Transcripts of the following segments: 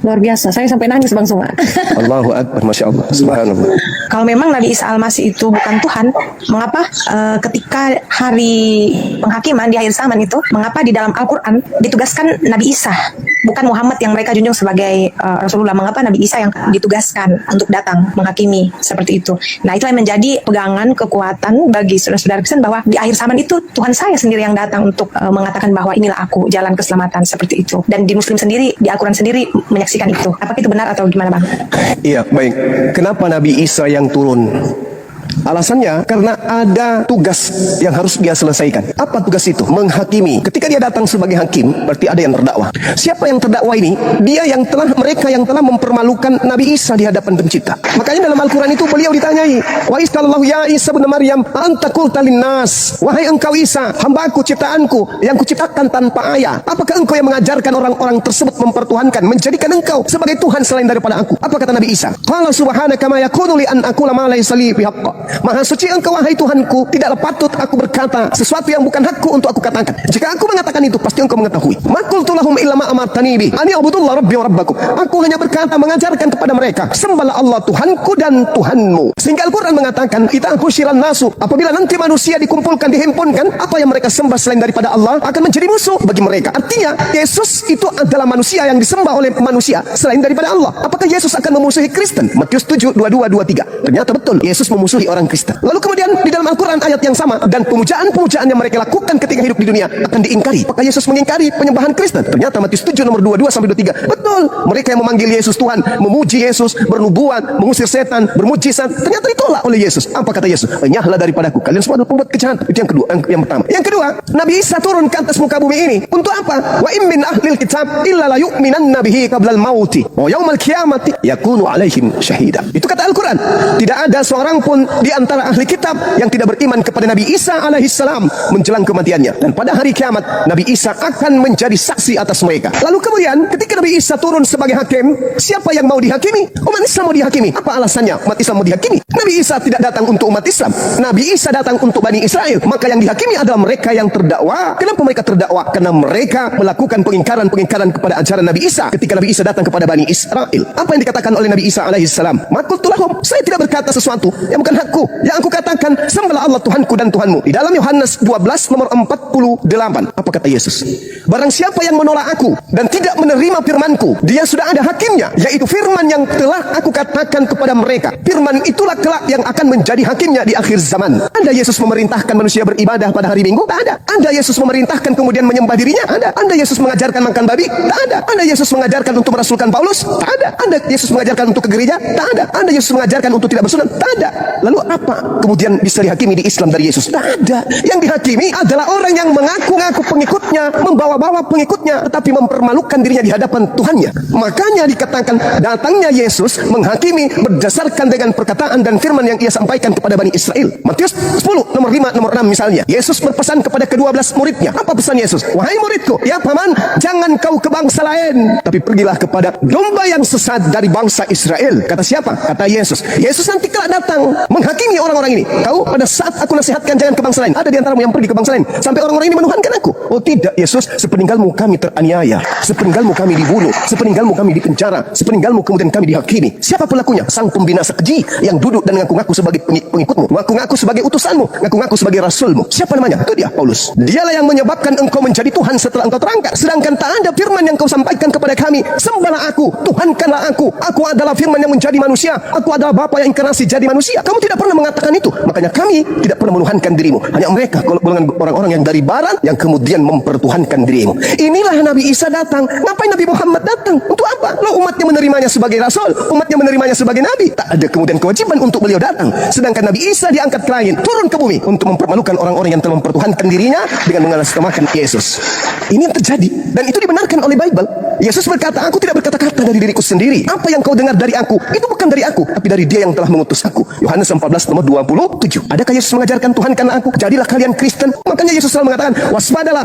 Luar biasa, saya sampai nangis Bang Suma. Allahu Akbar, Masya Allah, Subhanallah. Kalau memang Nabi Isa Al-Masih itu bukan Tuhan, mengapa ketika hari penghakiman di akhir zaman itu, mengapa di dalam Al-Quran ditugaskan Nabi Isa, bukan Muhammad yang mereka junjung sebagai Rasulullah? Mengapa Nabi Isa yang ditugaskan untuk datang menghakimi seperti itu? Nah, itu yang menjadi pegangan kekuatan bagi saudara-saudara Kristen bahwa di akhir zaman itu Tuhan saya sendiri yang datang untuk mengatakan bahwa inilah aku, jalan keselamatan, seperti itu. Dan di Muslim sendiri, di Al-Quran sendiri menyaksikan itu. Apakah itu benar atau gimana Bang? Iya, baik. Kenapa Nabi Isa yang turun? Alasannya karena ada tugas yang harus dia selesaikan. Apa tugas itu? Menghakimi. Ketika dia datang sebagai hakim, berarti ada yang terdakwa. Siapa yang terdakwa ini? Mereka yang telah mempermalukan Nabi Isa di hadapan pencipta. Makanya dalam Al-Quran itu beliau ditanyai, wa isqalallahu ya Isa bin Maryam anta qulta linnas, wahai engkau Isa, hambaku ciptaanku yang kuciptakan tanpa ayah, apakah engkau yang mengajarkan orang-orang tersebut mempertuhankan, menjadikan engkau sebagai Tuhan selain daripada aku? Apa kata Nabi Isa? Qala subhanaka ma yakunu li an aqula ma laysa li bihaqq. Maha suci engkau wahai Tuhanku, tidaklah patut aku berkata sesuatu yang bukan hakku untuk aku katakan. Jika aku mengatakan itu, pasti engkau mengetahui. Ma qultu lahum illa ma amartani bi an ya'budullah rabbi wa rabbakum. Aku hanya berkata, mengajarkan kepada mereka, sembahlah Allah Tuhanku dan Tuhanmu. Sehingga Al-Quran mengatakan, kita husyiran nasu, apabila nanti manusia dikumpulkan, dihimpunkan, apa yang mereka sembah selain daripada Allah akan menjadi musuh bagi mereka. Artinya Yesus itu adalah manusia yang disembah oleh manusia selain daripada Allah. Apakah Yesus akan memusuhi Kristen? Matius 7, 22, 23. Ternyata betul, Yesus memusuhi orang Kristen. Lalu kemudian di dalam Al-Quran ayat yang sama, dan pemujaan-pemujaan yang mereka lakukan ketika hidup di dunia akan diingkari. Apakah Yesus mengingkari penyembahan Kristen? Ternyata Matius 7 nomor 22 sampai 23. Betul, mereka yang memanggil Yesus Tuhan, memuji Yesus, bernubuat, mengusir setan, bermujizat, ternyata ditolak oleh Yesus. Apa kata Yesus? Enyahlah daripadaku, kalian semua adalah pembuat kejahatan. Itu yang kedua, yang pertama. Yang kedua, Nabi Isa turun ke atas muka bumi ini untuk apa? Wa im min ahlil kitab illa la yu'minanna bihi qablal mauti wa yaumal qiyamati yakunu alaihim syahida. Itu kata Al-Quran. Tidak ada seorang pun di antara ahli kitab yang tidak beriman kepada Nabi Isa alaihissalam menjelang kematiannya, dan pada hari kiamat Nabi Isa akan menjadi saksi atas mereka. Lalu kemudian ketika Nabi Isa turun sebagai hakim, siapa yang mau dihakimi? Umat Islam mau dihakimi. Apa alasannya umat Islam mau dihakimi? Nabi Isa tidak datang untuk umat Islam, Nabi Isa datang untuk Bani Israel. Maka yang dihakimi adalah mereka yang terdakwa. Kenapa mereka terdakwa? Karena mereka melakukan pengingkaran kepada ajaran Nabi Isa ketika Nabi Isa datang kepada Bani Israel. Apa yang dikatakan oleh Nabi Isa alaihissalam? Maqultu lahum, saya tidak berkata sesuatu yang bukan hakku. Yang aku katakan, sembahlah Allah Tuhanku dan Tuhanmu. Di dalam Yohanes 12 nomor 48. Apa kata Yesus? Barang siapa yang menolak aku dan tidak menerima firmanku, dia sudah ada hakimnya, yaitu firman yang telah aku katakan kepada mereka. Firman itulah kelak yang akan menjadi hakimnya di akhir zaman. Anda Yesus memerintahkan manusia beribadah pada hari Minggu? Tak ada. Anda Yesus memerintahkan kemudian menyembah dirinya? Ada. Anda Yesus mengajarkan makan babi? Tak ada. Anda Yesus mengajarkan untuk merasulkan Paulus? Tak ada. Anda Yesus mengajarkan untuk ke gereja? Tak ada. Anda Yesus mengajarkan untuk tidak bersunat? Tak ada. Lalu apa kemudian bisa dihakimi di Islam dari Yesus? Tak ada. Yang dihakimi adalah orang yang mengaku-ngaku pengikutnya, membawa-bawa pengikutnya, tetapi mempermalukan dirinya di hadapan Tuhannya. Makanya dikatakan datangnya Yesus menghakimi berdasarkan dengan perkataan dan firman yang ia sampaikan kepada Bani Israel. Matius 10 nomor 5 nomor 6 misalnya. Yesus berpesan kepada ke-12 muridnya. Apa pesan Yesus? Wahai muridku, ya paman, jangan kau ke bangsa lain, tapi pergilah kepada domba yang sesat dari bangsa Israel. Kata siapa? Kata Yesus. Yesus nanti kelak datang menghakimi orang-orang ini. Kau pada saat aku nasihatkan jangan ke bangsa lain, ada di antaramu yang pergi ke bangsa lain sampai orang-orang ini menuhankan aku. Oh tidak Yesus, sepeninggalmu kami teraniaya, sepeninggalmu kami dibunuh, sepeninggalmu kami dipenjara, sepeninggalmu kemudian kami dihakimi. Siapa pelakunya? Sang pembinasa keji yang duduk dan ngaku-ngaku sebagai pengikutmu, ngaku-ngaku sebagai utusanmu, ngaku-ngaku sebagai rasulmu. Siapa namanya? Itu dia, Paulus. Dialah yang menyebabkan engkau menjadi Tuhan setelah engkau terangkat. Sedangkan tak ada firman yang kau sampaikan kepada kami, sembahlah aku, Tuhankanlah aku adalah firman yang menjadi manusia, aku adalah Bapa yang inkarnasi jadi manusia. Kamu tidak pernah mengatakan itu. Makanya kami tidak pernah menuhankan dirimu. Hanya mereka golongan orang-orang yang dari barat yang kemudian mempertuhankan dirimu. Inilah Nabi Isa datang. Ngapain Nabi Muhammad datang? Untuk apa? Lo umatnya menerimanya sebagai rasul, umatnya menerimanya sebagai nabi. Tak ada kemudian kewajiban untuk beliau datang. Sedangkan Nabi Isa diangkat ke langit, turun ke bumi untuk mempermalukan orang-orang yang telah mempertuhankan dirinya dengan mengatasnamakan Yesus. Ini yang terjadi dan itu dibenarkan oleh Bible. Yesus berkata, aku tidak berkata-kata dari diriku sendiri. Apa yang kau dengar dari aku, itu bukan dari aku, tapi dari Dia yang telah mengutus aku. Yohanes 14 nomor 27. Adakah Yesus mengajarkan Tuhankanlah aku, jadilah kalian Kristen? Makanya Yesus selalu mengatakan, waspadalah.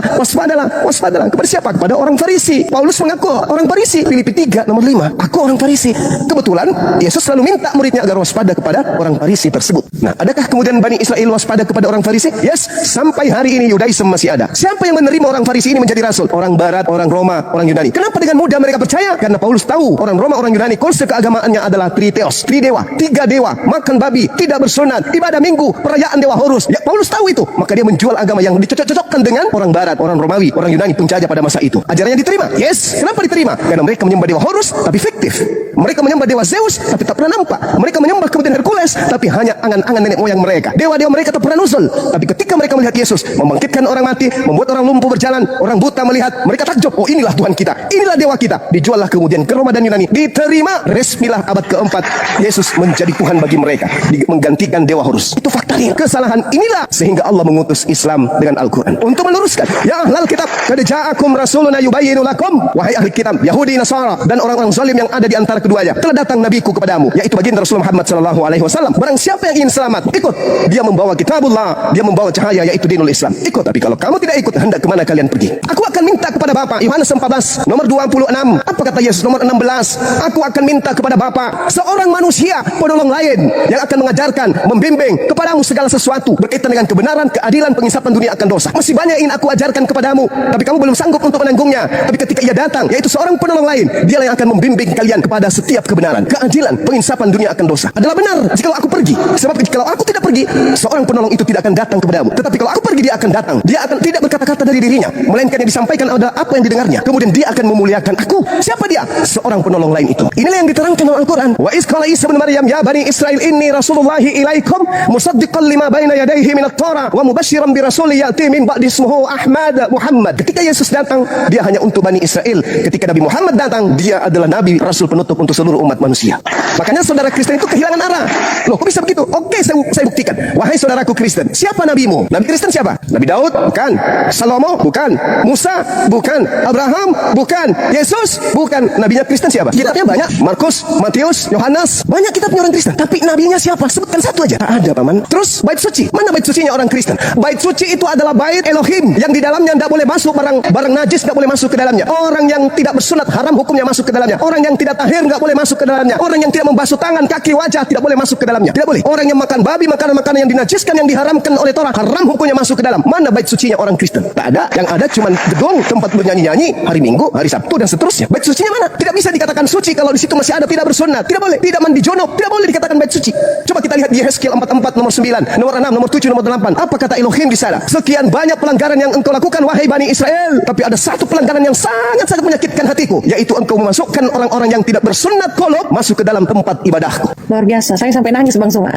Kepada siapa? Kepada orang Farisi. Paulus mengaku orang Farisi. Filipi 3 nomor 5. Kenapa? Aku orang Farisi. Kebetulan Yesus selalu minta muridnya agar waspada kepada orang Farisi tersebut. Nah, adakah kemudian Bani Israel waspada kepada orang Farisi? Yes, sampai hari ini Yudaism masih ada. Siapa yang menerima orang Farisi ini menjadi rasul? Orang Barat, orang Roma, orang Yunani. Kenapa dengan mudah mereka percaya? Karena Paulus tahu orang Roma, orang Yunani konsep keagamaannya adalah triteos, tridewa, 3 dewa, makan babi, tidak bersunat, ibadah minggu, perayaan dewa Horus. Ya, Paulus tahu itu, maka dia menjual agama yang dicocok-cocokkan dengan orang Barat, orang Romawi, orang Yunani penjajah pada masa itu. Ajarannya diterima. Yes, kenapa diterima? Karena mereka menyembah dewa Horus tapi fiktif. Mereka menyembah dewa Zeus tapi tak pernah nampak. Mereka menyembah kemudian Hercules tapi hanya angan-angan nenek moyang mereka. Dewa-dewa mereka tak pernah nuzul. Tapi ketika mereka melihat Yesus membangkitkan orang mati, membuat orang lumpuh berjalan, orang buta melihat, mereka takjub. Oh, inilah Tuhan kita, inilah dewa kita. Dijuallah kemudian ke Roma dan Yunani. Diterima, resmilah abad keempat Yesus menjadi Tuhan bagi mereka, menggantikan dewa Horus. Itu fakta real. Kesalahan inilah sehingga Allah mengutus Islam dengan Al-Quran untuk meluruskan. Ya ahlal kitab, qad ja'akum rasuluna yubayyinu lakum, wahai ahli kitab, Yahudi, Nasara dan orang-orang zalim yang ada di antara keduanya, telah datang nabiku kepadamu, yaitu baginda Rasulullah Muhammad sallallahu alaihi wasallam. Barang siapa yang ingin selamat, ikut. Dia membawa kitabullah, dia membawa cahaya, yaitu dinul Islam. Ikut. Tapi kalau kamu tidak ikut, hendak kemana kalian pergi? Aku akan minta kepada Bapa. Yohanes 14 nomor 26. Apa kata Yesus? Nomor 16. Aku akan minta kepada Bapa seorang manusia, penolong lain yang akan mengajarkan, membimbing kepadamu segala sesuatu berkaitan dengan kebenaran, keadilan, pengisapan dunia akan dosa. Masih banyak yang aku ajarkan kepadamu, tapi kamu belum sanggup untuk menanggungnya. Tapi ketika ia datang, yaitu seorang penolong lain, dia yang akan membimbing kalian kepada setiap kebenaran, keadilan, pengisapan dunia akan dosa. Adalah benar jika aku pergi. Sebab kalau aku tidak pergi, seorang penolong itu tidak akan datang kepadamu. Tetapi kalau aku pergi, dia akan datang. Dia akan tidak berkata-kata dari dirinya, melainkan yang disampaikan adalah apa yang didengarnya. Kemudian dia akan memuliakan aku. Siapa dia? Seorang penolong lain itu. Inilah yang diterangkan dalam Al-Quran. Wa iz qala Isa bin Maryam ya bani Israil inni rasulullahi ilaikum musaddiqan lima baina yadayhi minat Torah wa mubasysyiran bi rasulin ya'ti min ba'di ismuhu Ahmad Muhammad. Ketika Yesus datang, dia hanya untuk Bani Israel. Ketika Nabi Muhammad datang, dia adalah nabi rasul penutup untuk seluruh umat manusia. Makanya saudara Kristen itu kehilangan arah. Loh, kok bisa begitu? Oke, saya buktikan. Wahai saudaraku Kristen, siapa nabimu? Nabi Kristen siapa? Nabi Daud? Bukan. Salomo? Bukan. Musa? Bukan. Abraham? Bukan. Yesus? Bukan. Nabinya Kristen siapa? Kitabnya banyak. Markus, Matius, Yohanes. Banyak kitabnya orang Kristen. Tapi nabinya siapa? Sebutkan satu aja. Tak ada, paman. Terus bait suci. Mana bait sucinya orang Kristen? Bait suci itu adalah bait Elohim yang di dalamnya tidak boleh masuk barang najis, tidak boleh masuk ke dalamnya. Orang yang tidak bersunat haram hukumnya masuk ke dalamnya. Orang yang tidak tahir tidak boleh masuk ke dalamnya. Orang yang tidak membasuh tangan, kaki, wajah tidak boleh masuk ke dalamnya. Tidak boleh. Orang yang makan babi, makanan-makanan yang dinajiskan, yang diharamkan oleh Torah, haram hukumnya masuk ke dalam. Mana bait sucinya orang Kristen? Tak ada. Yang ada cuma gedung tempat bernyanyi-nyanyi hari Minggu, hari Sabtu dan seterusnya. Bait sucinya mana? Tidak bisa dikatakan suci kalau di situ masih ada tidak bersunat. Tidak boleh. Tidak mandi junub. Tidak boleh dikatakan bait suci. Coba kita lihat di Yehezkiel 44 nomor 9, nomor 6, nomor 7, nomor 8. Apa kata Elohim di sana? Sekian banyak pelanggaran yang engkau lakukan wahai Bani Israel, tapi ada satu pelanggaran yang sangat-sangat menyakitkan hatiku, yaitu engkau memasukkan orang-orang yang tidak bersunat qulub masuk ke dalam tempat ibadahku. Luar biasa. Saya sampai nangis Bang Suma.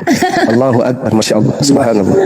Allahu Akbar, Masya Allah, Subhanallah.